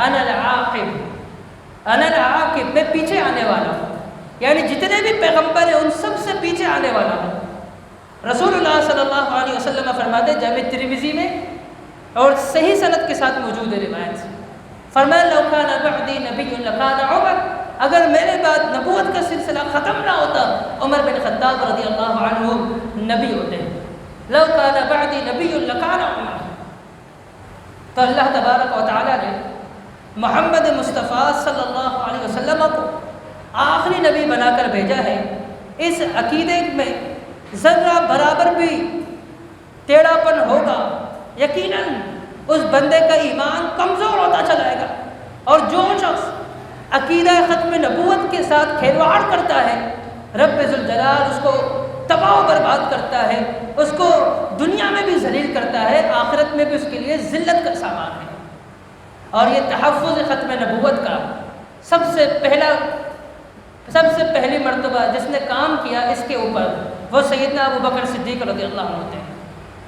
انا العاقب، انا العاقب، میں پیچھے آنے والا ہوں، یعنی جتنے بھی پیغمبر ہیں ان سب سے پیچھے آنے والا ہوں۔ رسول اللہ صلی اللہ علیہ وسلم فرماتے جامع ترمذی میں اور صحیح سند کے ساتھ موجود ہے روایت سے، فرمایا لو کان بعدی نبی لکان عمر، اگر میرے بعد نبوت کا سلسلہ ختم نہ ہوتا عمر بن خطاب رضی اللہ عنہ نبی ہوتے ہیں۔ لو کان بعدی نبی لکان عمر۔ تو اللہ تبارک و تعالیٰ نے محمد مصطفیٰ صلی اللہ علیہ وسلم کو آخری نبی بنا کر بھیجا ہے۔ اس عقیدے میں ذرہ برابر بھی ٹیڑھا پن ہوگا یقیناً اس بندے کا ایمان کمزور ہوتا چلائے گا، اور جو شخص عقیدہ ختم نبوت کے ساتھ کھلواڑ کرتا ہے رب ذوالجلال اس کو تباہ و برباد کرتا ہے، اس کو دنیا میں بھی ذلیل کرتا ہے، آخرت میں بھی اس کے لیے ذلت کا سامان ہے۔ اور یہ تحفظ ختم نبوت کا سب سے پہلی مرتبہ جس نے کام کیا اس کے اوپر وہ سیدنا ابو بکر صدیق رضی اللہ عنہ ہوتے ہیں۔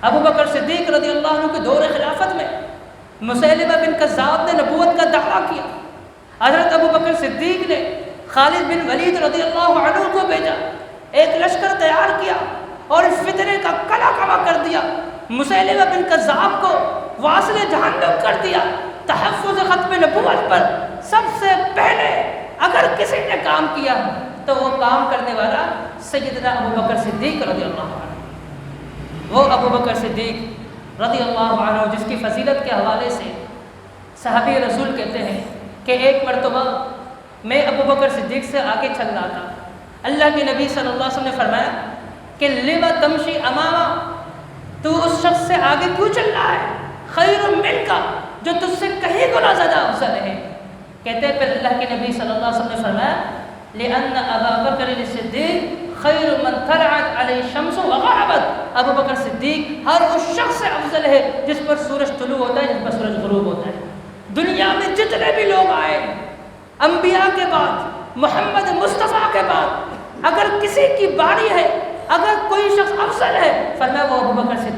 ابو بکر صدیق رضی اللہ عنہ کے دور خلافت میں مسیلمہ بن کذاب نے نبوت کا دعویٰ کیا۔ حضرت ابو بکر صدیق نے خالد بن ولید رضی اللہ عنہ کو بھیجا، ایک لشکر تیار کیا اور اس فتنے کا کلا کما کر دیا، مسیلمہ بن کذاب کو واصل جہنم کر دیا۔ تحفظ ختم نبوت پر سب سے پہلے اگر کسی نے کام کیا تو وہ کام کرنے والا سیدنا ابو بکر صدیق رضی اللہ عنہ۔ وہ ابو بکر صدیق رضی اللہ عنہ جس کی فضیلت کے حوالے سے صحابی رسول کہتے ہیں کہ ایک مرتبہ میں ابو بکر صدیق سے آگے چل رہا تھا، اللہ کے نبی صلی اللہ علیہ وسلم نے فرمایا کہ لما تمشی اماما، تو اس شخص سے آگے کیوں چل رہا ہے، خیر من کا، جو تجھ سے کہیں گنا زیادہ افضل ہے۔ کہتے ہیں پھر اللہ کے نبی صلی اللہ علیہ وسلم نے فرمایا لأن ابا بکر الصدیق خیر من طلعت علیہ الشمس وغربت، ابو بکر صدیق ہر اس شخص سے افضل ہے جس پر سورج طلوع ہوتا ہے، جس پر سورج غروب ہوتا ہے۔ دنیا میں جتنے بھی لوگ آئے انبیاء کے بعد، محمد مصطفیٰ کے بعد، اگر کسی کی باری ہے، اگر کوئی شخص افضل ہے، فرمایا وہ ابو بکر صدیق